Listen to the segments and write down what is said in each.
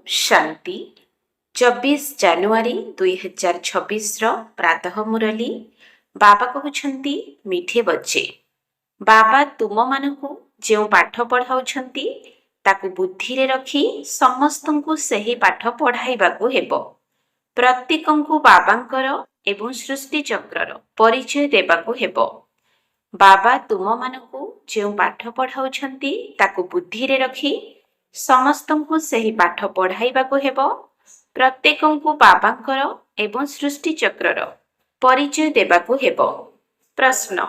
शांति 24 ଜାନୁଆରୀ 2026 प्रातः मुरली बाबा कहउछंती मीठे बच्चे बाबा तुम मानकु जेउ पाठ पढ़ाउछंती ताकु बुद्धि रे रखी समस्तंकु सही पाठ पढ़ाइबाकु हेबो। प्रत्येकंकु बाबांकर एवं सृष्टि चक्रर परिचय देबाकु हेबो। बाबा तुम मानकु जेउ पाठ पढ़ाउछंती ताकु बुद्धि रे रखी समस्तंकु सही पाठ पढ़ाइबाकु हेबो। प्रत्येकंकु बाबांकर एवं सृष्टि चक्रर परिचय देबाकु हेबो। प्रश्न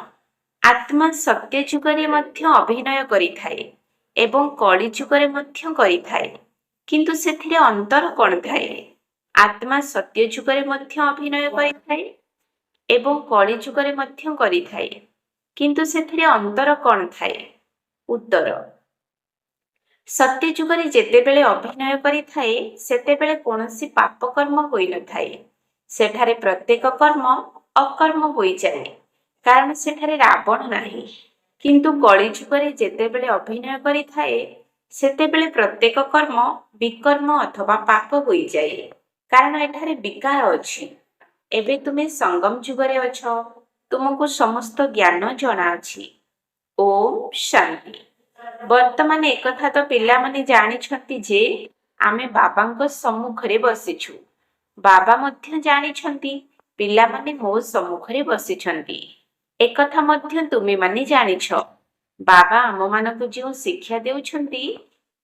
आत्मा सत्य जुगरे मध्य अभिनय करिथाए एवं कଳି जुगरे मध्य करिथाए किंतु सेथिरे अंतर कोन थाए? आत्मा सत्य जुगरे मध्य अभिनय करिथाए एवं कଳି जुगरे मध्य करिथाए किंतु सेथिरे अंतर कोन थाए? उत्तर सत्य जुगरे जेतेबेले अभिनय करिथाए सेतेबेले कोनोसी पाप कर्म होई न थाए। सेठारे प्रत्येक कर्म अकर्म होई जाए कारण सेठारे रावण नाही। किंतु कଳି जुगरे जेतेबेले अभिनय करिथाए सेतेबेले प्रत्येक कर्म विकर्म अथवा पाप होई जाए कारण एठारे विकार अछि। एबे तुमे संगम जुगरे अछ, तुमको समस्त ज्ञान जणा अछि। ओम शांति। वर्तमान एक कथा तो पिला माने जानि छथि जे आमे बाबांको सम्मुखरे बसिछु। बाबा मध्य जानि छथि पिला माने मो सम्मुखरे बसिछन्ति। एक कथा मध्य तुमे माने जानि छ बाबा आम मानकु जे शिक्षा देउछन्ति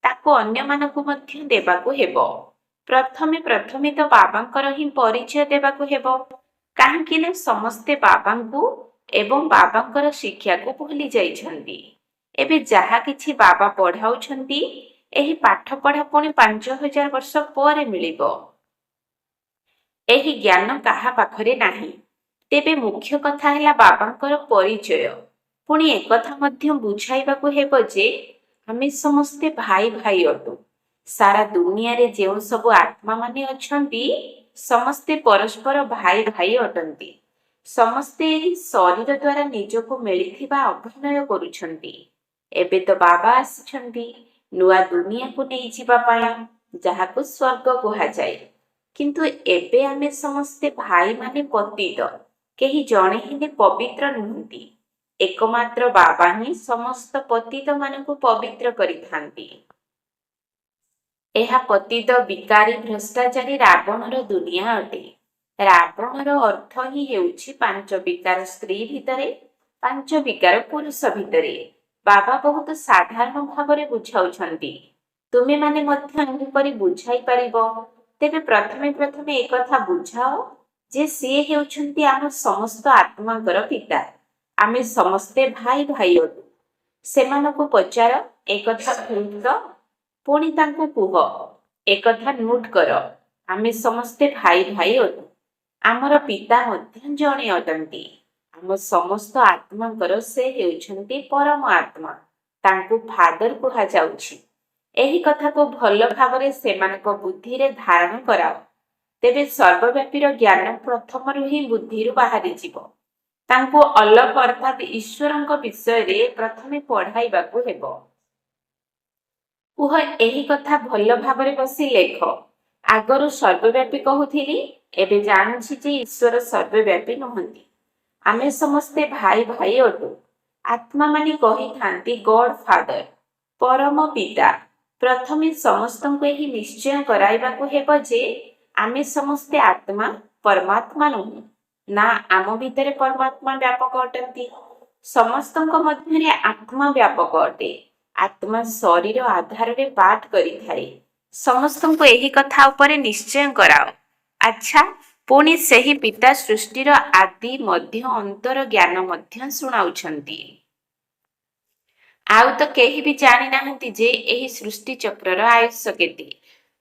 ताको अन्य मानकु मध्य देबाकु हेबो। प्रथमे तो बाबांकर ही परिचय देबाकु हेबो काहेकि ने समस्ते बाबांकु एवं बाबांकर शिक्षा को भूली जाइछन्ति। एबे जहा किछि बाबा पढ़ाउछन्ति एही पाठ पढ़ा पुणी 5000 वर्ष ପରେ मिलिबो। एही ज्ञान काहा पाखरे नाही। तेबे मुख्य कथा हैला बाबांकर परिचय। पुणी एक कथा मध्य बुझाइबाकु हेबो जे हमें समस्ते भाई भाई अटु। सारा दुनिया रे जेउ सब आत्मा माने अछन्ति समस्ते परस्पर भाई भाई अटन्ति। समस्ते एही शरीर द्वारा निजको मिलिथिबा अभिनय करूछन्ति। एबे तो बाबा आसिछन्ति नुआ दुनिया को नहीं जिबा पाया जहाको स्वर्ग कहा जाए। किंतु एबे आमे समस्ते भाई माने पतित केही जणे हिने पवित्र नुहंती। एकमात्र बाबा ही समस्त पतित मानकु पवित्र करिथांती। एहा पतित विकारी भ्रष्टाचारी रावणर दुनिया अटे। रावणर अर्थ ही हेउछि 5 विकार स्त्री भितरे 5 विकार पुरुष भितरे। बाबा बहुत साधारण भावरे बुझाउछन्ति। तुमे माने मध्य एपरि बुझाई पारिबो। तेबे प्रथमे एक कथा बुझाओ जे से हेउछन्ति आम समस्त आत्माकर पिता। आमे समस्ते भाई भाई अटु। सेमानको पचार एक कथा सुनित पुणी तांको कुह एक कथा नोट कर आमे समस्ते भाई भाई अटु। आमर पिता मध्य जणे अटन्ति। आम समस्त आत्मांकर से हेउछन्ति परम आत्मा तांको फादर कुहा जाउछि। एही कथा को भल भावरे सेमानक बुद्धि रे धारण कराओ। तेबे सर्वव्यापीर ज्ञान प्रथमरु ही बुद्धि रु बाहरी जीवो। तांको अलग अर्थात ईश्वरंक विषय रे प्रथमे पढ़ाइबाकु हेबो। कुह एही कथा भल भावरे बसी लेख। आगरु सर्वव्यापी कहूथिली एबे जानुछि जे ईश्वर सर्वव्यापी नहंती। आमे समस्ते भाई भाई अटु। आत्मा माने कही थांती गॉड फादर परम पिता। प्रथमे समस्तंको एही निश्चय कराइबाकु हेबो जे आमे समस्ते आत्मा परमात्मा नुहु ना आम भितरे परमात्मा व्यापक अटंती। समस्तंको मध्यरे आत्मा व्यापक अटे। आत्मा शरीर आधार रे पाठ करिथाए। समस्तंको एही कथा उपरे निश्चय कराओ। अच्छा पुणी सेही पिता सृष्टिर आदि मध्य अंतर ज्ञान मध्य सुनाउछन्ति। आउ तो केही भी जानि नाहंती जे एही सृष्टि चक्रर आयुष्य केते।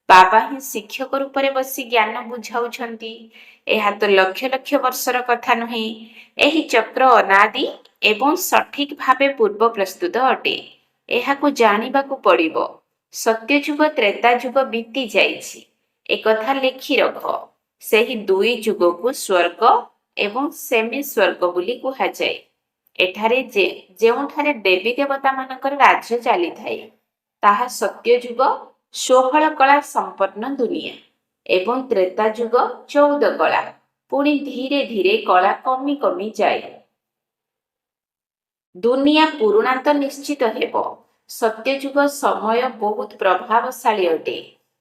बाबा ही शिक्षक रूपरे बसी ज्ञान बुझाउछन्ति। एहा तो लक्ष लक्ष वर्षर कथा नुहे। एही चक्र अनादि एवं सठिक भावे पूर्व प्रस्तुत अटे। एहाकु जानिबाकु पड़िबो। सत्य जुग त्रेता जुग बीती जाइछि एक कथा लेखि रख। सेही दुई जुगकु स्वर्ग एवं सेमी स्वर्ग बोली कुहा जाए। एठारे जेउठारे देवी देवता मानकर राज्य चली थाए ताहा सत्य जुग ଷୋହଳ କଳା ସମ୍ପନ୍ନ ଦୁନିଆ ଏବଂ ତ୍ରେତା ଯୁଗ 14 କଳା। ପୁଣି ଧୀରେ ଧୀରେ କଳା କମି କମି ଯାଏ। ଦୁନିଆ ପୁରୁଣା ତ ନିଶ୍ଚିତ ହେବ। ସତ୍ୟଯୁଗ ସମୟ ବହୁତ ପ୍ରଭାବଶାଳୀ ଅଟେ।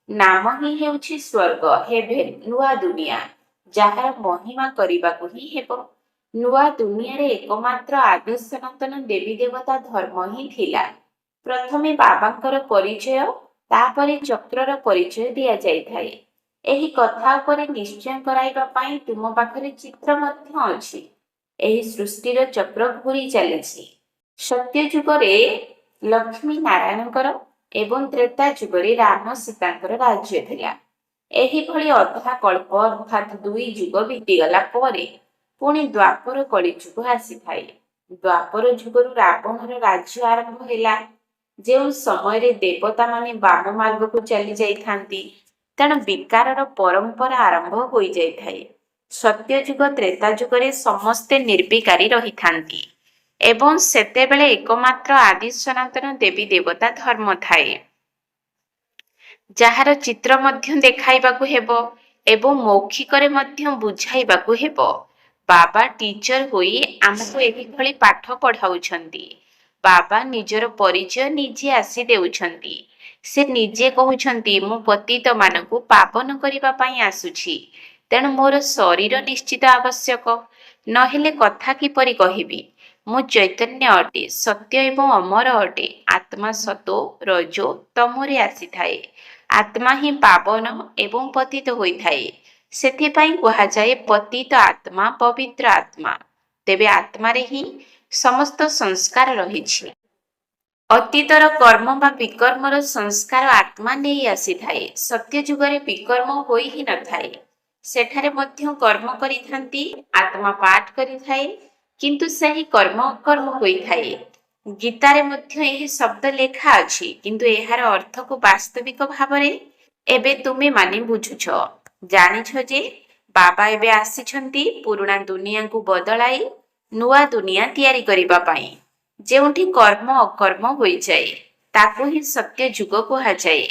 ନାମ ହିଁ ହେଉଛି ସ୍ୱର୍ଗ, ହେଭେନ୍, ନୂଆ ଦୁନିଆ, ଯାହାର ମହିମା କରିବାକୁ ହିଁ ହେବ। ନୂଆ ଦୁନିଆରେ ଏକମାତ୍ର ଆଦି ସନାତନ ଦେବୀ ଦେବତା ଧର୍ମ ହିଁ ଥିଲା। ପ୍ରଥମେ ବାବାଙ୍କର ପରିଚୟ, ତାପରେ ଚକ୍ରର ପରିଚୟ ଦିଆଯାଇଥାଏ। ଏହି କଥା ଉପରେ ନିଶ୍ଚୟ କରାଇବା ପାଇଁ ତୁମ ପାଖରେ ଚିତ୍ର ମଧ୍ୟ ଅଛି। ଏହି ସୃଷ୍ଟିର ଚକ୍ର ଘୂରି ଚାଲିଛି। ସତ୍ୟ ଯୁଗରେ ଲକ୍ଷ୍ମୀ ନାରାୟଣଙ୍କର ଏବଂ ତ୍ରେତା ଯୁଗରେ ରାମ ସୀତାଙ୍କର ରାଜ୍ୟ ଥିଲା। ଏହିଭଳି ଅଧା କଳ୍ପ ଅର୍ଥାତ୍ 2 ଯୁଗ ବିତିଗଲା ପରେ ପୁଣି ଦ୍ୱାପର କଳିଯୁଗ ଆସିଥାଏ। ଦ୍ୱାପର ଯୁଗରୁ ରାବଣର ରାଜ୍ୟ ଆରମ୍ଭ ହେଲା। ଯେଉଁ ସମୟରେ ଦେବତାମାନେ ବାମ ମାର୍ଗକୁ ଚାଲି ଯାଇଥାନ୍ତି, ତେଣୁ ବିକାରର ପରମ୍ପରା ଆରମ୍ଭ ହୋଇଯାଇଥାଏ। ସତ୍ୟଯୁଗ ତ୍ରେତା ଯୁଗରେ ସମସ୍ତେ ନିର୍ବିକାରୀ ରହିଥାନ୍ତି ଏବଂ ସେତେବେଳେ ଏକମାତ୍ର ଆଦି ସନାତନ ଦେବୀ ଦେବତା ଧର୍ମ ଥାଏ, ଯାହାର ଚିତ୍ର ମଧ୍ୟ ଦେଖାଇବାକୁ ହେବ ଏବଂ ମୌଖିକରେ ମଧ୍ୟ ବୁଝାଇବାକୁ ହେବ। ବାବା ଟିଚର ହୋଇ ଆମକୁ ଏହିଭଳି ପାଠ ପଢ଼ାଉଛନ୍ତି। ବାବା ନିଜର ପରିଚୟ ନିଜେ ଆସି ଦେଉଛନ୍ତି। ସେ ନିଜେ କହୁଛନ୍ତି, ମୁଁ ପତିତମାନଙ୍କୁ ପାବନ କରିବା ପାଇଁ ଆସୁଛି, ତେଣୁ ମୋର ଶରୀର ନିଶ୍ଚିତ ଆବଶ୍ୟକ, ନହେଲେ କଥା କିପରି କହିବି। ମୁଁ ଚୈତନ୍ୟ ଅଟେ, ସତ୍ୟ ଏବଂ ଅମର ଅଟେ। ଆତ୍ମା ସତୋ ରଜୋ ତମୋରେ ଆସିଥାଏ। ଆତ୍ମା ହିଁ ପାବନ ଏବଂ ପତିତ ହୋଇଥାଏ। ସେଥିପାଇଁ କୁହାଯାଏ ପତିତ ଆତ୍ମା ପବିତ୍ର ଆତ୍ମା। ତେବେ ଆତ୍ମାରେ ହିଁ ସମସ୍ତ ସଂସ୍କାର ରହିଛି। ଅତୀତର କର୍ମ ବା ବିକର୍ମର ସଂସ୍କାର ଆତ୍ମା ନେଇ ଆସିଥାଏ। ସତ୍ୟ ଯୁଗରେ ବିକର୍ମ ହୋଇ ହିଁ ନଥାଏ। ସେଠାରେ ମଧ୍ୟ କର୍ମ କରିଥାନ୍ତି, ଆତ୍ମା ପାଠ କରିଥାଏ, କିନ୍ତୁ ସେହି କର୍ମ ଅକର୍ମ ହୋଇଥାଏ। ଗୀତାରେ ମଧ୍ୟ ଏହି ଶବ୍ଦ ଲେଖା ଅଛି, କିନ୍ତୁ ଏହାର ଅର୍ଥକୁ ବାସ୍ତବିକ ଭାବରେ ଏବେ ତୁମେମାନେ ବୁଝୁଛ। ଜାଣିଛ ଯେ ବାବା ଏବେ ଆସିଛନ୍ତି ପୁରୁଣା ଦୁନିଆକୁ ବଦଳାଇ ନୂଆ ଦୁନିଆ ତିଆରି କରିବା ପାଇଁ। ଯେଉଁଠି କର୍ମ ଅକର୍ମ ହୋଇଯାଏ, ତାକୁ ହିଁ ସତ୍ୟ ଯୁଗ କୁହାଯାଏ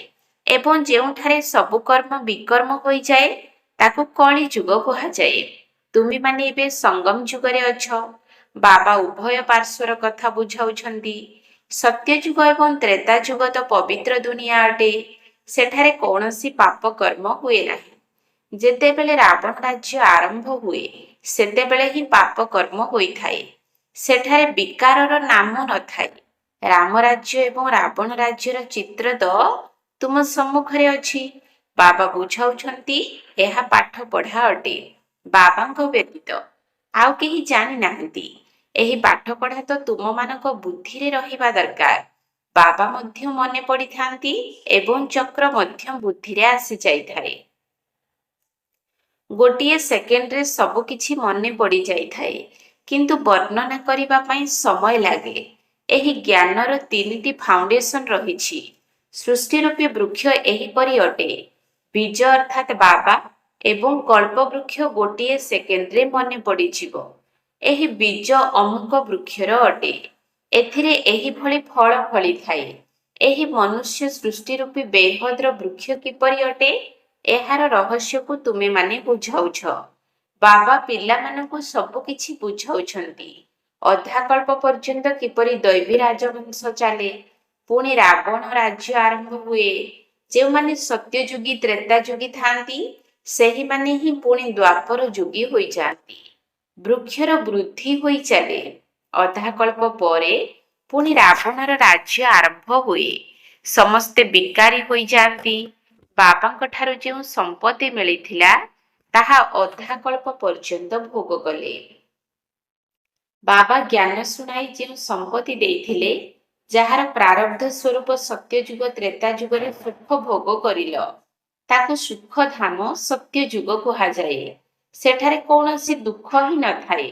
ଏବଂ ଯେଉଁଠାରେ ସବୁ କର୍ମ ବିକର୍ମ ହୋଇଯାଏ, ତାକୁ କଳି ଯୁଗ କୁହାଯାଏ। ତୁମେମାନେ ଏବେ ସଙ୍ଗମ ଯୁଗରେ ଅଛ। ବାବା ଉଭୟ ପାର୍ଶ୍ୱର କଥା ବୁଝାଉଛନ୍ତି। ସତ୍ୟ ଯୁଗ ଏବଂ ତ୍ରେତା ଯୁଗ ତ ପବିତ୍ର ଦୁନିଆ ଅଟେ। ସେଠାରେ କୌଣସି ପାପ କର୍ମ ହୁଏ ନାହିଁ। ଯେତେବେଳେ ରାବଣ ରାଜ୍ୟ ଆରମ୍ଭ ହୁଏ, ସେତେବେଳେ ହିଁ ପାପ କର୍ମ ହୋଇଥାଏ। ସେଠାରେ ବିକାରର ନାମ ନଥାଏ। ରାମ ରାଜ୍ୟ ଏବଂ ରାବଣ ରାଜ୍ୟର ଚିତ୍ର ତ ତୁମ ସମ୍ମୁଖରେ ଅଛି। ବାବା ବୁଝାଉଛନ୍ତି, ଏହା ପାଠ ପଢ଼ା ଅଟେ। ବାବାଙ୍କ ବ୍ୟତୀତ ଆଉ କେହି ଜାଣିନାହାନ୍ତି। ଏହି ପାଠ ପଢ଼ା ତ ତୁମମାନଙ୍କ ବୁଦ୍ଧିରେ ରହିବା ଦରକାର। ବାବା ମଧ୍ୟ ମନେ ପଡ଼ିଥାନ୍ତି ଏବଂ ଚକ୍ର ମଧ୍ୟ ବୁଦ୍ଧିରେ ଆସିଯାଇଥାଏ। ଗୋଟିଏ ସେକେଣ୍ଡରେ ସବୁ କିଛି ମନେ ପଡ଼ିଯାଇଥାଏ, କିନ୍ତୁ ବର୍ଣ୍ଣନା କରିବା ପାଇଁ ସମୟ ଲାଗେ। ଏହି ଜ୍ଞାନର 3ଟି ଫାଉଣ୍ଡେସନ ରହିଛି। ସୃଷ୍ଟି ରୂପୀ ବୃକ୍ଷ ଏହିପରି ଅଟେ। ବୀଜ ଅର୍ଥାତ୍ ବାବା ଏବଂ କଳ୍ପବୃକ୍ଷ ଗୋଟିଏ ସେକେଣ୍ଡରେ ମନେ ପଡ଼ିଯିବ। ଏହି ବୀଜ ଅମୁକ ବୃକ୍ଷର ଅଟେ। ଏଥିରେ ଏହିଭଳି ଫଳ ଫଳିଥାଏ। ଏହି ମନୁଷ୍ୟ ସୃଷ୍ଟି ରୂପୀ ବେହଦର ବୃକ୍ଷ କିପରି ଅଟେ, ଏହାର ରହସ୍ୟକୁ ତୁମେମାନେ ବୁଝାଉଛ। ବାବା ପିଲାମାନଙ୍କୁ ସବୁ କିଛି ବୁଝାଉଛନ୍ତି। ଅଧାକଳ୍ପ ପର୍ଯ୍ୟନ୍ତ କିପରି ଦୈବୀ ରାଜବଂଶ ଚାଲେ, ପୁଣି ରାବଣ ରାଜ୍ୟ ଆରମ୍ଭ ହୁଏ। ଯେଉଁମାନେ ସତ୍ୟଯୁଗୀ ତ୍ରେତା ଯୁଗୀ ଥାନ୍ତି, ସେହିମାନେ ହିଁ ପୁଣି ଦ୍ୱାପର ଯୁଗୀ ହୋଇଯାଆନ୍ତି। ବୃକ୍ଷର ବୃଦ୍ଧି ହୋଇ ଚାଲେ। ଅଧାକଳ୍ପ ପରେ ପୁଣି ରାବଣର ରାଜ୍ୟ ଆରମ୍ଭ ହୁଏ। ସମସ୍ତେ ବିକାରୀ ହୋଇଯାଆନ୍ତି। ବାବାଙ୍କ ଠାରୁ ଯେଉଁ ସମ୍ପତ୍ତି ମିଳିଥିଲା, ତାହା ଅଧାକଳ୍ପ ପର୍ଯ୍ୟନ୍ତ ଭୋଗ କଲେ। ବାବା ଜ୍ଞାନ ଶୁଣାଇ ଯେଉଁ ସମ୍ପତ୍ତି ଦେଇଥିଲେ, ଯାହାର ପ୍ରାରବ୍ଧ ସ୍ୱରୂପ ସତ୍ୟଯୁଗ ତ୍ରେତା ଯୁଗରେ ସୁଖ ଭୋଗ କରିଲ, ତାକୁ ସୁଖଧାମ ସତ୍ୟ ଯୁଗ କୁହାଯାଏ। ସେଠାରେ କୌଣସି ଦୁଃଖ ହିଁ ନଥାଏ।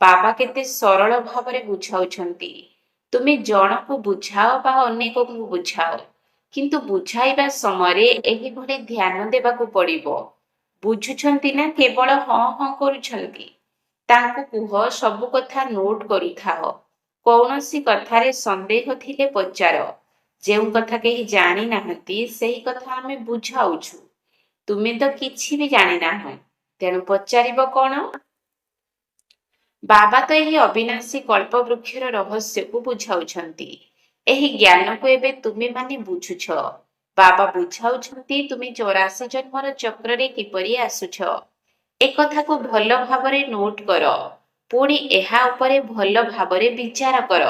ବାବା କେତେ ସରଳ ଭାବରେ ବୁଝାଉଛନ୍ତି। ତୁମେ ଜଣକୁ ବୁଝାଅ ବା ଅନେକଙ୍କୁ ବୁଝାଅ, କିନ୍ତୁ ବୁଝାଇବା ସମୟରେ ଏହିଭଳି ଧ୍ୟାନ ଦେବାକୁ ପଡ଼ିବ। ବୁଝୁଛନ୍ତି ନା କେବଳ ହଁ ହଁ କରୁଛନ୍ତି? ତାଙ୍କୁ କୁହ, ସବୁ କଥା ନୋଟ୍ କରୁଥାଅ। କୌଣସି କଥାରେ ସନ୍ଦେହ ଥିଲେ ପଚାର। ଯେଉଁ କଥା କେହି ଜାଣି ନାହାନ୍ତି ସେହି କଥା ଆମେ ବୁଝାଉଛୁ। ତୁମେ ତ କିଛି ବି ଜାଣିନାହଁ, ତେଣୁ ପଚାରିବ କଣ? ବାବା ତ ଏହି ଅବିନାଶୀ କଳ୍ପବୃକ୍ଷର ରହସ୍ୟକୁ ବୁଝାଉଛନ୍ତି। ଏହି ଜ୍ଞାନକୁ ଏବେ ତୁମେମାନେ ବୁଝୁଛ। ବାବା ବୁଝାଉଛନ୍ତି ତୁମେ 84 ଜନ୍ମର ଚକ୍ରରେ କିପରି ଆସୁଛ। ଏକଥାକୁ ଭଲ ଭାବରେ ନୋଟ୍ କର। ପୁଣି ଏହା ଉପରେ ଭଲ ଭାବରେ ବିଚାର କର।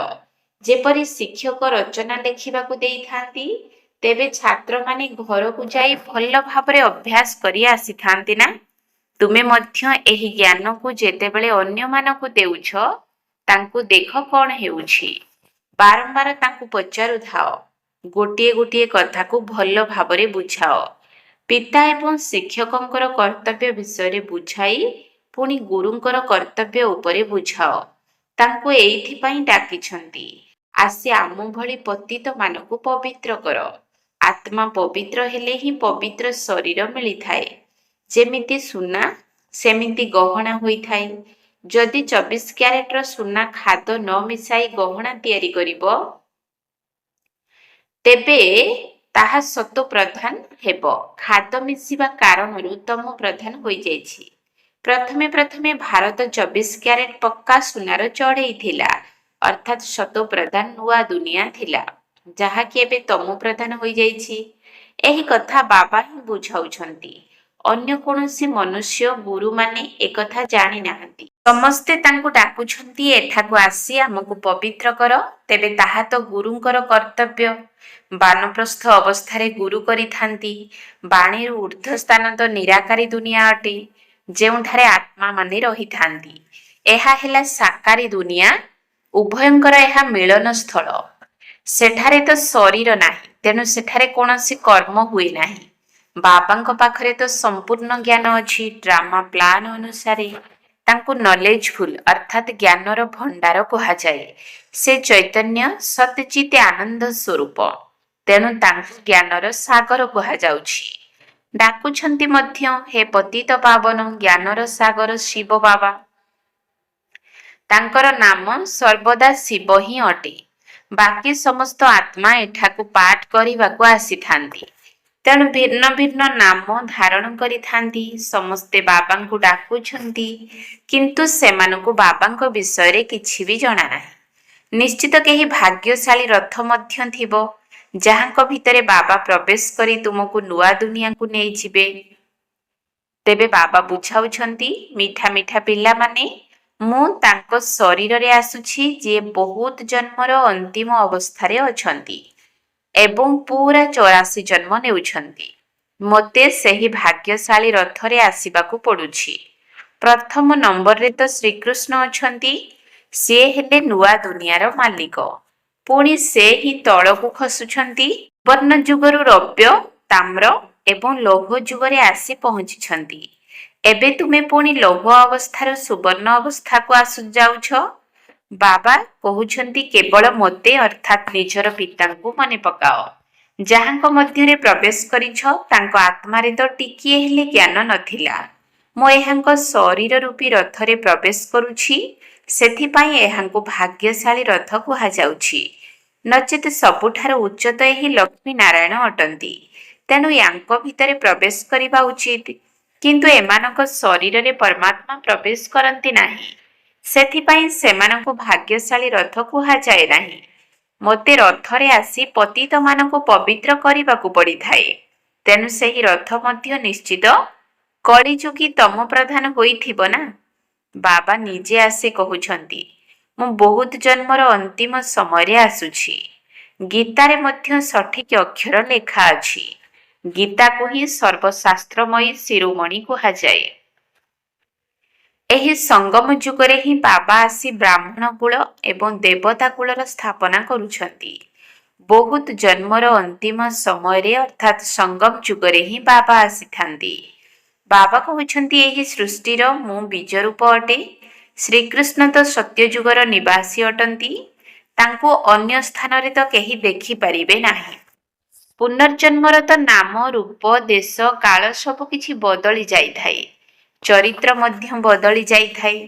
ଯେପରି ଶିକ୍ଷକ ରଚନା ଲେଖିବାକୁ ଦେଇଥାନ୍ତି, ତେବେ ଛାତ୍ରମାନେ ଘରକୁ ଯାଇ ଭଲ ଭାବରେ ଅଭ୍ୟାସ କରି ଆସିଥାନ୍ତି ନା? ତୁମେ ମଧ୍ୟ ଏହି ଜ୍ଞାନକୁ ଯେତେବେଳେ ଅନ୍ୟମାନଙ୍କୁ ଦେଉଛ, ତାଙ୍କୁ ଦେଖ କଣ ହେଉଛି। ବାରମ୍ବାର ତାଙ୍କୁ ପଚାରୁଥାଅ। ଗୋଟିଏ ଗୋଟିଏ କଥାକୁ ଭଲ ଭାବରେ ବୁଝାଅ। ପିତା ଏବଂ ଶିକ୍ଷକଙ୍କର କର୍ତ୍ତବ୍ୟ ବିଷୟରେ ବୁଝାଇ ପୁଣି ଗୁରୁଙ୍କର କର୍ତ୍ତବ୍ୟ ଉପରେ ବୁଝାଅ। ତାଙ୍କୁ ଏଇଥିପାଇଁ ଡାକିଛନ୍ତି, ଆସି ଆମ ଭଳି ପତିତମାନଙ୍କୁ ପବିତ୍ର କର। ଆତ୍ମା ପବିତ୍ର ହେଲେ ହିଁ ପବିତ୍ର ଶରୀର ମିଳିଥାଏ। ଯେମିତି ସୁନା ସେମିତି ଗହଣା ହୋଇଥାଏ। ଯଦି 24 କ୍ୟାରେଟର ସୁନା ଖାଦ ନ ମିଶାଇ ଗହଣା ତିଆରି କରିବ, ତେବେ ତାହା ସତ ପ୍ରଧାନ ହେବ। ଖାଦ ମିଶିବା କାରଣରୁ ତମ ପ୍ରଧାନ ହୋଇଯାଇଛି। ପ୍ରଥମେ ପ୍ରଥମେ ଭାରତ 24 କ୍ୟାରେଟ ପକ୍କା ସୁନାର ଚଢ଼େଇ ଥିଲା, ଅର୍ଥାତ୍ ସତ ପ୍ରଧାନ ନୂଆ ଦୁନିଆ ଥିଲା, ଯାହାକି ଏବେ ତମ ପ୍ରଧାନ ହୋଇଯାଇଛି। ଏହି କଥା ବାବା ହିଁ ବୁଝାଉଛନ୍ତି। ଅନ୍ୟ କୌଣସି ମନୁଷ୍ୟ ଗୁରୁମାନେ ଏକଥା ଜାଣି ନାହାନ୍ତି। ସମସ୍ତେ ତାଙ୍କୁ ଡାକୁଛନ୍ତି ଏଠାକୁ ଆସି ଆମକୁ ପବିତ୍ର କର। ତେବେ ତାହା ତ ଗୁରୁଙ୍କର କର୍ତ୍ତବ୍ୟ। ବାନପ୍ରସ୍ଥ ଅବସ୍ଥାରେ ଗୁରୁ କରିଥାନ୍ତି। ବାଣୀରୁ ଊର୍ଦ୍ଧ୍ୱ ସ୍ଥାନ ତ ନିରାକାରୀ ଦୁନିଆ ଅଟେ, ଯେଉଁଠାରେ ଆତ୍ମାମାନେ ରହିଥାନ୍ତି। ଏହା ହେଲା ସାକାରୀ ଦୁନିଆ। ଉଭୟଙ୍କର ଏହା ମିଳନ ସ୍ଥଳ। ସେଠାରେ ତ ଶରୀର ନାହିଁ, ତେଣୁ ସେଠାରେ କୌଣସି କର୍ମ ହୁଏ ନାହିଁ। ବାବାଙ୍କ ପାଖରେ ତ ସମ୍ପୂର୍ଣ୍ଣ ଜ୍ଞାନ ଅଛି। ଡ୍ରାମା ପ୍ଲାନ ଅନୁସାରେ ତାଙ୍କୁ ନଲେଜଫୁଲ ଅର୍ଥାତ୍ ଜ୍ଞାନର ଭଣ୍ଡାର କୁହାଯାଏ। ସେ ଚୈତନ୍ୟ ସତ୍‌ଚିତ୍ ଆନନ୍ଦ ସ୍ୱରୂପ, ତେଣୁ ତାଙ୍କୁ ଜ୍ଞାନର ସାଗର କୁହାଯାଉଛି। ଡାକୁଛନ୍ତି ମଧ୍ୟ, ହେ ପତିତ ପାବନ ଜ୍ଞାନର ସାଗର ଶିବ ବାବା। ତାଙ୍କର ନାମ ସର୍ବଦା ଶିବ ହିଁ ଅଟେ। ବାକି ସମସ୍ତ ଆତ୍ମା ଏଠାକୁ ପାଠ କରିବାକୁ ଆସିଥାନ୍ତି, ତେଣୁ ଭିନ୍ନ ଭିନ୍ନ ନାମ ଧାରଣ କରିଥାନ୍ତି। ସମସ୍ତେ ବାବାଙ୍କୁ ଡାକୁଛନ୍ତି, କିନ୍ତୁ ସେମାନଙ୍କୁ ବାବାଙ୍କ ବିଷୟରେ କିଛି ବି ଜଣା ନାହିଁ। ନିଶ୍ଚିତ କେହି ଭାଗ୍ୟଶାଳୀ ରଥ ମଧ୍ୟ ଥିବ, ଯାହାଙ୍କ ଭିତରେ ବାବା ପ୍ରବେଶ କରି ତୁମକୁ ନୂଆ ଦୁନିଆକୁ ନେଇଯିବେ। ତେବେ ବାବା ବୁଝାଉଛନ୍ତି, ମିଠା ମିଠା ପିଲାମାନେ, ମୁଁ ତାଙ୍କ ଶରୀରରେ ଆସୁଛି ଯିଏ ବହୁତ ଜନ୍ମର ଅନ୍ତିମ ଅବସ୍ଥାରେ ଅଛନ୍ତି ଏବଂ ପୁରା 84 ଜନ୍ମ ନେଉଛନ୍ତି। ମୋତେ ସେହି ଭାଗ୍ୟଶାଳୀ ରଥରେ ଆସିବାକୁ ପଡୁଛି। ପ୍ରଥମ ନମ୍ବରରେ ତ ଶ୍ରୀକୃଷ୍ଣ ଅଛନ୍ତି। ସିଏ ହେଲେ ନୂଆ ଦୁନିଆର ମାଲିକ। ପୁଣି ସେ ହିଁ ତଳକୁ ଖସୁଛନ୍ତି। ସୁବର୍ଣ୍ଣ ଯୁଗରୁ ରୌପ୍ୟ, ତାମ୍ର ଏବଂ ଲୌହ ଯୁଗରେ ଆସି ପହଞ୍ଚିଛନ୍ତି। ଏବେ ତୁମେ ପୁଣି ଲୌହ ଅବସ୍ଥାରୁ ସୁବର୍ଣ୍ଣ ଅବସ୍ଥାକୁ ଯାଉଛ। ବାବା କହୁଛନ୍ତି, କେବଳ ମୋତେ ଅର୍ଥାତ୍ ନିଜର ପିତାଙ୍କୁ ମନେ ପକାଅ। ଯାହାଙ୍କ ମଧ୍ୟରେ ପ୍ରବେଶ କରିଛ, ତାଙ୍କ ଆତ୍ମାରେ ତ ଟିକିଏ ହେଲେ ଜ୍ଞାନ ନଥିଲା। ମୁଁ ଏହାଙ୍କ ଶରୀର ରୂପୀ ରଥରେ ପ୍ରବେଶ କରୁଛି, ସେଥିପାଇଁ ଏହାଙ୍କୁ ଭାଗ୍ୟଶାଳୀ ରଥ କୁହାଯାଉଛି। ନଚେତ୍ ସବୁଠାରୁ ଉଚ୍ଚ ତ ଏହି ଲକ୍ଷ୍ମୀ ନାରାୟଣ ଅଟନ୍ତି, ତେଣୁ ୟାଙ୍କ ଭିତରେ ପ୍ରବେଶ କରିବା ଉଚିତ। କିନ୍ତୁ ଏମାନଙ୍କ ଶରୀରରେ ପରମାତ୍ମା ପ୍ରବେଶ କରନ୍ତି ନାହିଁ, ସେଥିପାଇଁ ସେମାନଙ୍କୁ ଭାଗ୍ୟଶାଳୀ ରଥ କୁହାଯାଏ ନାହିଁ। ମୋତେ ରଥରେ ଆସି ପତିତମାନଙ୍କୁ ପବିତ୍ର କରିବାକୁ ପଡ଼ିଥାଏ, ତେଣୁ ସେହି ରଥ ମଧ୍ୟ ନିଶ୍ଚିତ କଳିଯୁଗୀ ତମ ପ୍ରଧାନ ହୋଇଥିବ ନା। ବାବା ନିଜେ ଆସି କହୁଛନ୍ତି, ମୁଁ ବହୁତ ଜନ୍ମର ଅନ୍ତିମ ସମୟରେ ଆସୁଛି। ଗୀତାରେ ମଧ୍ୟ ସଠିକ୍ ଅକ୍ଷର ଲେଖା ଅଛି। ଗୀତାକୁ ହିଁ ସର୍ବଶାସ୍ତ୍ରମୟୀ ଶିରୋମଣି କୁହାଯାଏ। ଏହି ସଙ୍ଗମ ଯୁଗରେ ହିଁ ବାବା ଆସି ବ୍ରାହ୍ମଣ କୁଳ ଏବଂ ଦେବତା କୁଳର ସ୍ଥାପନା କରୁଛନ୍ତି। ବହୁତ ଜନ୍ମର ଅନ୍ତିମ ସମୟରେ ଅର୍ଥାତ୍ ସଙ୍ଗମ ଯୁଗରେ ହିଁ ବାବା ଆସିଥାନ୍ତି। ବାବା କହୁଛନ୍ତି, ଏହି ସୃଷ୍ଟିର ମୁଁ ବୀଜରୂପ ଅଟେ। ଶ୍ରୀକୃଷ୍ଣ ତ ସତ୍ୟ ଯୁଗର ନିବାସୀ ଅଟନ୍ତି। ତାଙ୍କୁ ଅନ୍ୟ ସ୍ଥାନରେ ତ କେହି ଦେଖିପାରିବେ ନାହିଁ। ପୁନର୍ଜନ୍ମର ତ ନାମ, ରୂପ, ଦେଶ, କାଳ ସବୁ କିଛି ବଦଳି ଯାଇଥାଏ। ଚରିତ୍ର ମଧ୍ୟ ବଦଳି ଯାଇଥାଏ।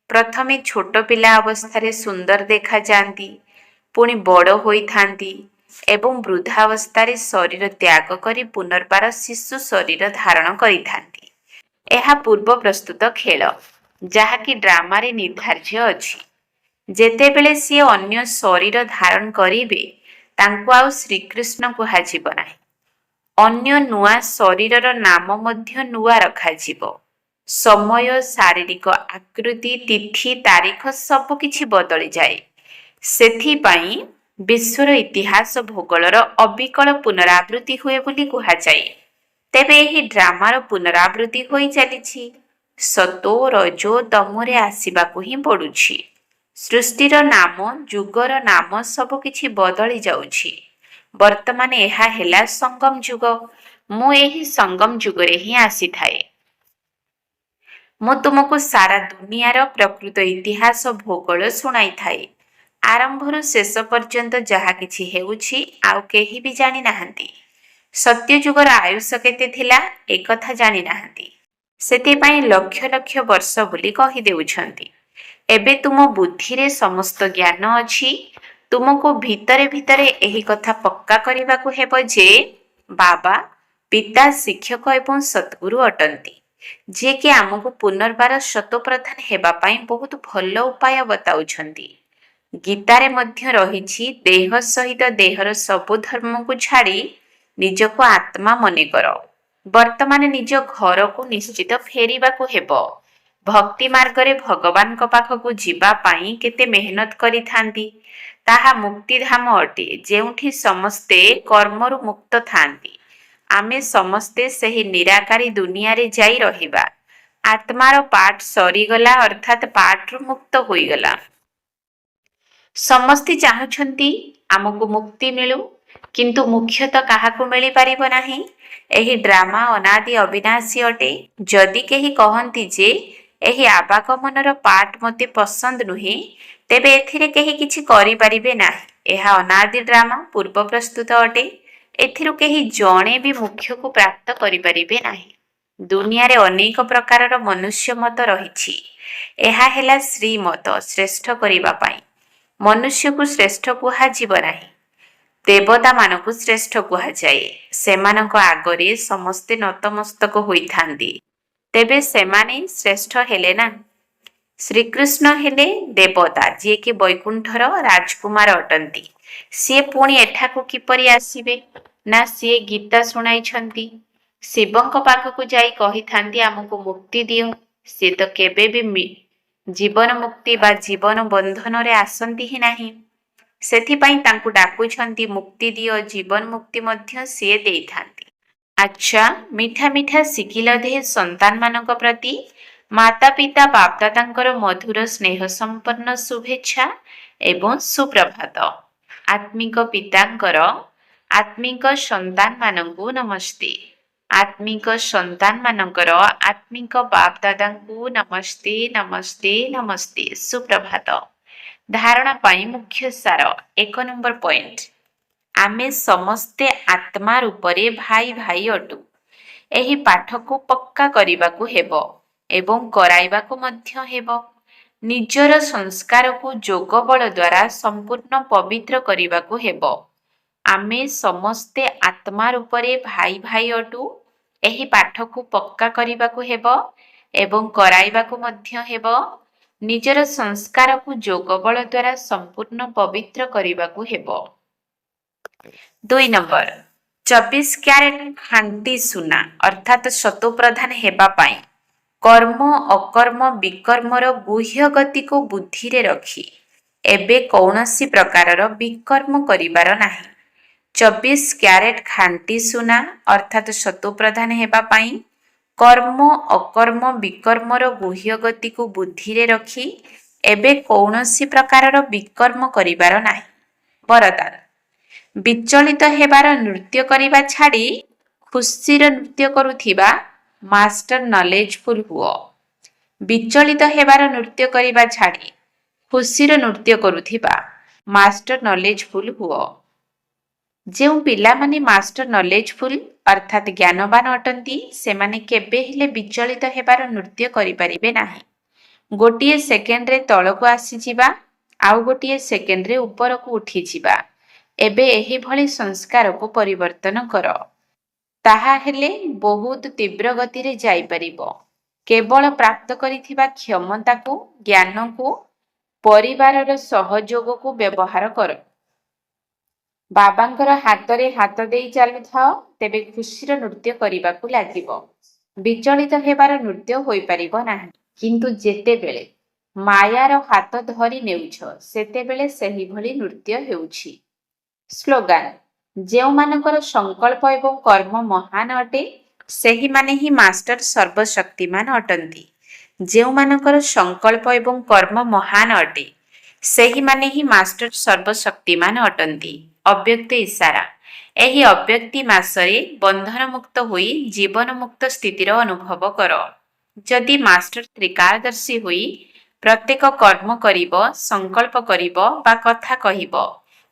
ପ୍ରଥମେ ଛୋଟ ପିଲା ଅବସ୍ଥାରେ ସୁନ୍ଦର ଦେଖାଯାଆନ୍ତି, ପୁଣି ବଡ଼ ହୋଇଥାନ୍ତି। ଏବଂ ବୃଦ୍ଧାବସ୍ଥାରେ ଶରୀର ତ୍ୟାଗ କରି ପୁନର୍ବାର ଶିଶୁ ଶରୀର ଧାରଣ କରିଥାନ୍ତି। ଏହା ପୂର୍ବ ପ୍ରସ୍ତୁତ ଖେଳ, ଯାହାକି ଡ୍ରାମାରେ ନିର୍ଦ୍ଧାର୍ଯ୍ୟ ଅଛି। ଯେତେବେଳେ ସିଏ ଅନ୍ୟ ଶରୀର ଧାରଣ କରିବେ, ତାଙ୍କୁ ଆଉ ଶ୍ରୀକୃଷ୍ଣ କୁହାଯିବ ନାହିଁ। ଅନ୍ୟ ନୂଆ ଶରୀରର ନାମ ମଧ୍ୟ ନୂଆ ରଖାଯିବ। ସମୟ, ଶାରୀରିକ ଆକୃତି, ତିଥି, ତାରିଖ ସବୁକିଛି ବଦଳିଯାଏ। ସେଥିପାଇଁ ବିଶ୍ୱର ଇତିହାସ ଭୂଗୋଳର ଅବିକଳ ପୁନରାବୃତ୍ତି ହୁଏ ବୋଲି କୁହାଯାଏ। ତେବେ ଏହି ଡ୍ରାମାର ପୁନରାବୃତ୍ତି ହୋଇ ଚାଲିଛି। ସତୋ ରଜୋ ତମୋରେ ଆସିବାକୁ ହିଁ ପଡୁଛି। ସୃଷ୍ଟିର ନାମ, ଯୁଗର ନାମ ସବୁକିଛି ବଦଳି ଯାଉଛି। ବର୍ତ୍ତମାନ ଏହା ହେଲା ସଙ୍ଗମ ଯୁଗ। ମୁଁ ଏହି ସଙ୍ଗମ ଯୁଗରେ ହିଁ ଆସିଥାଏ। ମୁଁ ତୁମକୁ ସାରା ଦୁନିଆର ପ୍ରକୃତ ଇତିହାସ ଭୂଗୋଳ ଶୁଣାଇଥାଏ। ଆରମ୍ଭରୁ ଶେଷ ପର୍ଯ୍ୟନ୍ତ ଯାହା କିଛି ହେଉଛି ଆଉ କେହି ବି ଜାଣିନାହାନ୍ତି। ସତ୍ୟଯୁଗର ଆୟୁଷ କେତେ ଥିଲା ଏକଥା ଜାଣିନାହାନ୍ତି। ସେଥିପାଇଁ ଲକ୍ଷ ଲକ୍ଷ ବର୍ଷ ବୋଲି କହିଦେଉଛନ୍ତି। ଏବେ ତୁମ ବୁଦ୍ଧିରେ ସମସ୍ତ ଜ୍ଞାନ ଅଛି। ତୁମକୁ ଭିତରେ ଭିତରେ ଏହି କଥା ପକ୍କା କରିବାକୁ ହେବ ଯେ ବାବା ପିତା, ଶିକ୍ଷକ ଏବଂ ସଦ୍ଗୁରୁ ଅଟନ୍ତି, ଯିଏକି ଆମକୁ ପୁନର୍ବାର ଶତପ୍ରଧାନ ହେବା ପାଇଁ ବହୁତ ଭଲ ଉପାୟ ବତାଉଛନ୍ତି। ଗୀତାରେ ମଧ୍ୟ ରହିଛି, ଦେହ ସହିତ ଦେହର ସବୁ ଧର୍ମକୁ ଛାଡ଼ି ନିଜକୁ ଆତ୍ମା ମନେକର। ବର୍ତ୍ତମାନ ନିଜ ଘରକୁ ନିଶ୍ଚିତ ଫେରିବାକୁ ହେବ। ଭକ୍ତି ମାର୍ଗରେ ଭଗବାନଙ୍କ ପାଖକୁ ଯିବା ପାଇଁ କେତେ ମେହନତ କରିଥାନ୍ତି। ତାହା ମୁକ୍ତିଧାମ ଅଟେ, ଯେଉଁଠି ସମସ୍ତେ କର୍ମରୁ ମୁକ୍ତ ଥାନ୍ତି। ଆମେ ସମସ୍ତେ ସେହି ନିରାକାରୀ ଦୁନିଆରେ ଯାଇ ରହିବା। ଆତ୍ମାର ପାଠ ସରିଗଲା, ଅର୍ଥାତ୍ ପାଠରୁ ମୁକ୍ତ ହୋଇଗଲା। ସମସ୍ତେ ଚାହୁଁଛନ୍ତି ଆମକୁ ମୁକ୍ତି ମିଳୁ, କିନ୍ତୁ ମୁଖ୍ୟତଃ କାହାକୁ ମିଳିପାରିବ ନାହିଁ। ଏହି ଡ୍ରାମା ଅନାଦି ଅବିନାଶୀ ଅଟେ। ଯଦି କେହି କହନ୍ତି ଯେ ଏହି ଆବାଗମନର ପାଠ ମୋତେ ପସନ୍ଦ ନୁହେଁ, ତେବେ ଏଥିରେ କେହି କିଛି କରିପାରିବେ ନାହିଁ। ଏହା ଅନାଦି ଡ୍ରାମା, ପୂର୍ବ ପ୍ରସ୍ତୁତ ଅଟେ। ଏଥିରୁ କେହି ଜଣେ ବି ମୁଖ୍ୟକୁ ପ୍ରାପ୍ତ କରିପାରିବେ ନାହିଁ। ଦୁନିଆରେ ଅନେକ ପ୍ରକାରର ମନୁଷ୍ୟ ମତ ରହିଛି। ଏହା ହେଲା ଶ୍ରୀମତ, ଶ୍ରେଷ୍ଠ କରିବା ପାଇଁ। ମନୁଷ୍ୟକୁ ଶ୍ରେଷ୍ଠ କୁହାଯିବ ନାହିଁ। ଦେବତାମାନଙ୍କୁ ଶ୍ରେଷ୍ଠ କୁହାଯାଏ। ସେମାନଙ୍କ ଆଗରେ ସମସ୍ତେ ନତମସ୍ତକ ହୋଇଥାନ୍ତି। ତେବେ ସେମାନେ ଶ୍ରେଷ୍ଠ ହେଲେ ନା? ଶ୍ରୀକୃଷ୍ଣ ହେଲେ ଦେବତା, ଯିଏକି ବୈକୁଣ୍ଠର ରାଜକୁମାର ଅଟନ୍ତି। ସିଏ ପୁଣି ଏଠାକୁ କିପରି ଆସିବେ? ନା ସିଏ ଗୀତା ଶୁଣାଇଛନ୍ତି। ଶିବଙ୍କ ପାଖକୁ ଯାଇ କହିଥାନ୍ତି ଆମକୁ ମୁକ୍ତି ଦିଅ। ସିଏ ତ କେବେ ବି ଜୀବନ ମୁକ୍ତି ବା ଜୀବନ ବନ୍ଧନରେ ଆସନ୍ତି ହିଁ ନାହିଁ। ସେଥିପାଇଁ ତାଙ୍କୁ ଡାକୁଛନ୍ତି ମୁକ୍ତି ଦିଅ। ଜୀବନ ମୁକ୍ତି ମଧ୍ୟ ସିଏ ଦେଇଥାନ୍ତି। ଆଚ୍ଛା, ମିଠା ମିଠା ଶିଖିଲ ଦେହ ସନ୍ତାନମାନଙ୍କ ପ୍ରତି ମାତା ପିତା ବାପଦାଦାଙ୍କର ମଧୁର ସ୍ନେହ ସମ୍ପନ୍ନ ଶୁଭେଚ୍ଛା ଏବଂ ସୁପ୍ରଭାତ। ଆତ୍ମିକ ପିତାଙ୍କର ଆତ୍ମିକ ସନ୍ତାନମାନଙ୍କୁ ନମସ୍ତେ। ଆତ୍ମିକ ସନ୍ତାନମାନଙ୍କର ଆତ୍ମିକ ବାପଦାଦାଙ୍କୁ ନମସ୍ତେ, ନମସ୍ତେ, ନମସ୍ତେ, ସୁପ୍ରଭାତ। ଧାରଣା ପାଇଁ ମୁଖ୍ୟ ସାର। 1 ନମ୍ବର ପଏଣ୍ଟ, ଆମେ ସମସ୍ତେ ଆତ୍ମା ରୂପରେ ଭାଇ ଭାଇ ଅଟୁ। ଏହି ପାଠକୁ ପକ୍କା କରିବାକୁ ହେବ ଏବଂ କରାଇବାକୁ ମଧ୍ୟ ହେବ। ନିଜର ସଂସ୍କାରକୁ ଯୋଗ ବଳ ଦ୍ୱାରା ସମ୍ପୂର୍ଣ୍ଣ ପବିତ୍ର କରିବାକୁ ହେବ। ଆମେ ସମସ୍ତେ ଆତ୍ମା ରୂପରେ ଭାଇ ଭାଇ ଅଟୁ। ଏହି ପାଠକୁ ପକ୍କା କରିବାକୁ ହେବ ଏବଂ କରାଇବାକୁ ମଧ୍ୟ ହେବ। ନିଜର ସଂସ୍କାରକୁ ଯୋଗ ବଳ ଦ୍ୱାରା ସମ୍ପୂର୍ଣ୍ଣ ପବିତ୍ର କରିବାକୁ ହେବ। 2 ନମ୍ବର, 24 କ୍ୟାରେଟ ଖାଣ୍ଟି ସୁନା ଅର୍ଥାତ୍ ଶତପ୍ରଧାନ ହେବା ପାଇଁ କର୍ମ ଅକର୍ମ ବିକର୍ମର ଗୁହ୍ୟ ଗତିକୁ ବୁଦ୍ଧିରେ ରଖି ଏବେ କୌଣସି ପ୍ରକାରର ବିକର୍ମ କରିବାର ନାହିଁ। 24 କ୍ୟାରେଟ ଖାଣ୍ଟି ସୁନା ଅର୍ଥାତ୍ ଶତପ୍ରଧାନ ହେବା ପାଇଁ କର୍ମ ଅକର୍ମ ବିକର୍ମର ଗୁହ୍ୟ ଗତିକୁ ବୁଦ୍ଧିରେ ରଖି ଏବେ କୌଣସି ପ୍ରକାରର ବିକର୍ମ କରିବାର ନାହିଁ। ବରଦାନ, ବିଚଳିତ ହେବାର ନୃତ୍ୟ କରିବା ଛାଡ଼ି ଖୁସିର ନୃତ୍ୟ କରୁଥିବା ମାଷ୍ଟର ନଲେଜଫୁଲ ହୁଅ। ବିଚଳିତ ହେବାର ନୃତ୍ୟ କରିବା ଛାଡ଼ି ଖୁସିର ନୃତ୍ୟ କରୁଥିବା ମାଷ୍ଟର ନଲେଜଫୁଲ ହୁଅ। ଯେଉଁ ପିଲାମାନେ ମାଷ୍ଟର ନଲେଜଫୁଲ ଅର୍ଥାତ୍ ଜ୍ଞାନବାନ ଅଟନ୍ତି, ସେମାନେ କେବେ ହେଲେ ବିଚଳିତ ହେବାର ନୃତ୍ୟ କରିପାରିବେ ନାହିଁ। ଗୋଟିଏ ସେକେଣ୍ଡରେ ତଳକୁ ଆସିଯିବା, ଆଉ ଗୋଟିଏ ସେକେଣ୍ଡରେ ଉପରକୁ ଉଠିଯିବା, ଏବେ ଏହିଭଳି ସଂସ୍କାରକୁ ପରିବର୍ତ୍ତନ କର। ତାହା ହେଲେ ବହୁତ ତୀବ୍ର ଗତିରେ ଯାଇପାରିବ। କେବଳ ପ୍ରାପ୍ତ କରିଥିବା କ୍ଷମତାକୁ, ଜ୍ଞାନକୁ, ପରିବାରର ସହଯୋଗକୁ ବ୍ୟବହାର କର। ବାବାଙ୍କର ହାତରେ ହାତ ଦେଇ ଚାଲୁଥାଅ, ତେବେ ଖୁସିର ନୃତ୍ୟ କରିବାକୁ ଲାଗିବ। ବିଚଳିତ ହେବାର ନୃତ୍ୟ ହୋଇପାରିବ ନାହିଁ। କିନ୍ତୁ ଯେତେବେଳେ ମାୟାର ହାତ ଧରି ନେଉଛ, ସେତେବେଳେ ସେହିଭଳି ନୃତ୍ୟ ହେଉଛି। ସ୍ଲୋଗାନ: ଯେଉଁମାନଙ୍କର ସଂକଳ୍ପ ଏବଂ କର୍ମ ମହାନ ଅଟେ, ସେହିମାନେ ହିଁ ମାଷ୍ଟର ସର୍ବଶକ୍ତିମାନ ଅଟନ୍ତି। ଯେଉଁମାନଙ୍କର ସଂକଳ୍ପ ଏବଂ କର୍ମ ମହାନ ଅଟେ, ସେହିମାନେ ହିଁ ମାଷ୍ଟର ସର୍ବଶକ୍ତିମାନ ଅଟନ୍ତି। ଅବ୍ୟକ୍ତ ଇଶାରା: ଏହି ଅବ୍ୟକ୍ତି ମାସରେ ବନ୍ଧନମୁକ୍ତ ହୋଇ ଜୀବନମୁକ୍ତ ସ୍ଥିତିର ଅନୁଭବ କର। ଯଦି ମାଷ୍ଟର ତ୍ରିକାଳଦର୍ଶୀ ହୋଇ ପ୍ରତ୍ୟେକ କର୍ମ କରିବ, ସଂକଳ୍ପ କରିବ ବା କଥା କହିବ,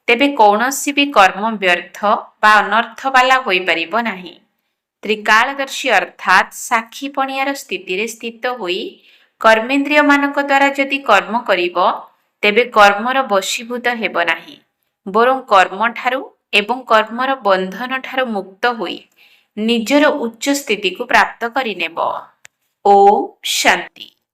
ତେବେ କୌଣସି ବି କର୍ମ ବ୍ୟର୍ଥ ବା ଅନର୍ଥବାଲା ହୋଇପାରିବ ନାହିଁ। ତ୍ରିକାଳଦର୍ଶୀ ଅର୍ଥାତ୍ ସାକ୍ଷୀପଣିଆର ସ୍ଥିତିରେ ସ୍ଥିତ ହୋଇ କର୍ମେନ୍ଦ୍ରିୟମାନଙ୍କ ଦ୍ୱାରା ଯଦି କର୍ମ କରିବ, ତେବେ କର୍ମର ବଶୀଭୂତ ହେବ ନାହିଁ, ବରଂ କର୍ମଠାରୁ ଏବଂ କର୍ମର ବନ୍ଧନଠାରୁ ମୁକ୍ତ ହୋଇ ନିଜର ଉଚ୍ଚ ସ୍ଥିତିକୁ ପ୍ରାପ୍ତ କରିନେବ। ଓମ୍ ଶାନ୍ତି।